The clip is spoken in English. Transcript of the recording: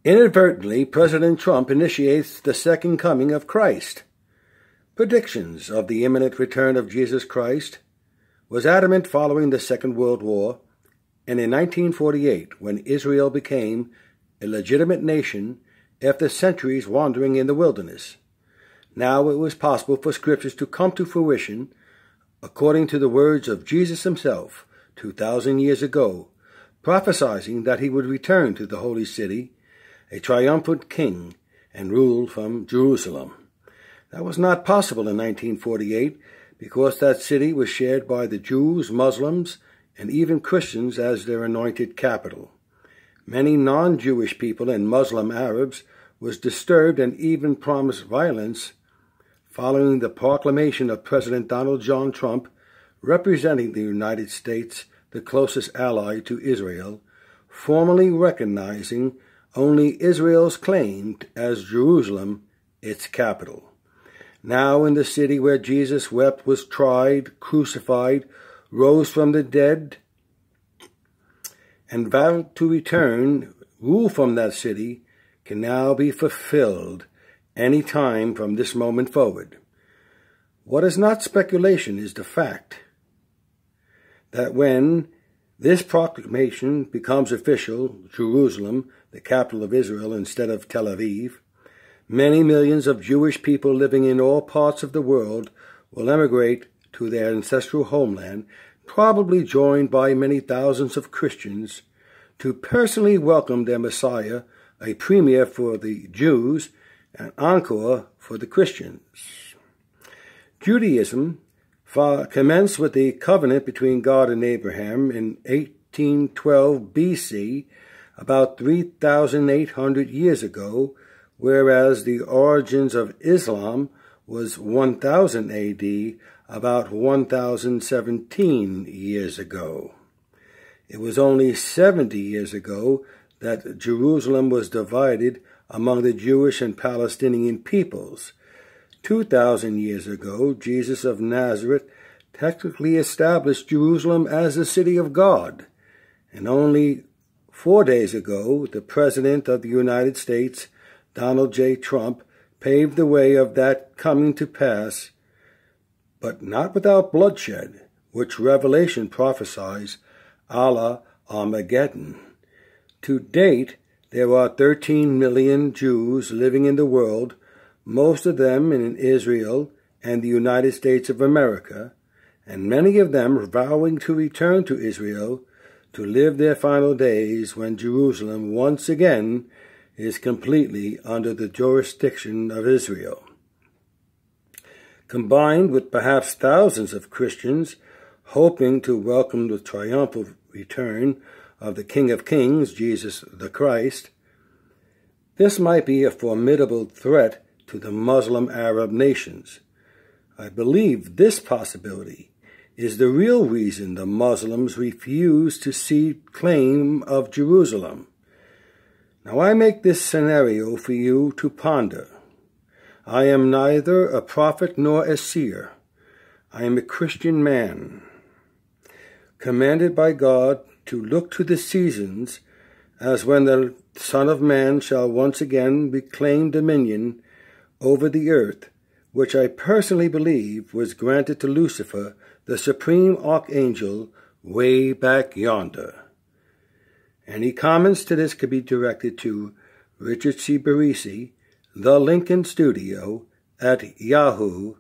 Inadvertently, President Trump initiates the second coming of Christ. Predictions of the imminent return of Jesus Christ was adamant following the Second World War, and in 1948, when Israel became a legitimate nation after centuries wandering in the wilderness. Now it was possible for Scriptures to come to fruition according to the words of Jesus himself 2,000 years ago, prophesying that he would return to the holy city, a triumphant king, and rule from Jerusalem. That was not possible in 1948 because that city was shared by the Jews, Muslims, and even Christians as their anointed capital. Many non-Jewish people and Muslim Arabs was disturbed and even promised violence following the proclamation of President Donald John Trump, representing the United States, the closest ally to Israel, formally recognizing only Israel's claim as Jerusalem, its capital. Now in the city where Jesus wept, was tried, crucified, rose from the dead, and vowed to return, rule from that city, can now be fulfilled any time from this moment forward. What is not speculation is the fact that when this proclamation becomes official, Jerusalem, the capital of Israel instead of Tel Aviv, many millions of Jewish people living in all parts of the world will emigrate to their ancestral homeland, probably joined by many thousands of Christians, to personally welcome their Messiah, a premier for the Jews, an encore for the Christians. Judaism commenced with the covenant between God and Abraham in 1812 BC, about 3,800 years ago, whereas the origins of Islam was 1000 AD, about 1017 years ago. It was only 70 years ago that Jerusalem was divided among the Jewish and Palestinian peoples. 2,000 years ago, Jesus of Nazareth technically established Jerusalem as the city of God, and only 4 days ago, the President of the United States, Donald J. Trump, paved the way of that coming to pass, but not without bloodshed, which Revelation prophesies a la Armageddon. To date, there are 13 million Jews living in the world, most of them in Israel and the United States of America, and many of them vowing to return to Israel to live their final days when Jerusalem once again is completely under the jurisdiction of Israel. Combined with perhaps thousands of Christians hoping to welcome the triumphal return of the King of Kings, Jesus the Christ, this might be a formidable threat to the Muslim Arab nations. I believe this possibility is the real reason the Muslims refuse to cede claim of Jerusalem. Now I make this scenario for you to ponder. I am neither a prophet nor a seer. I am a Christian man, commanded by God to look to the seasons as when the Son of Man shall once again reclaim dominion over the earth, which I personally believe was granted to Lucifer, the supreme archangel, way back yonder. Any comments to this could be directed to Richard C. Barisi, The Lincoln Studio, at yahoo.com.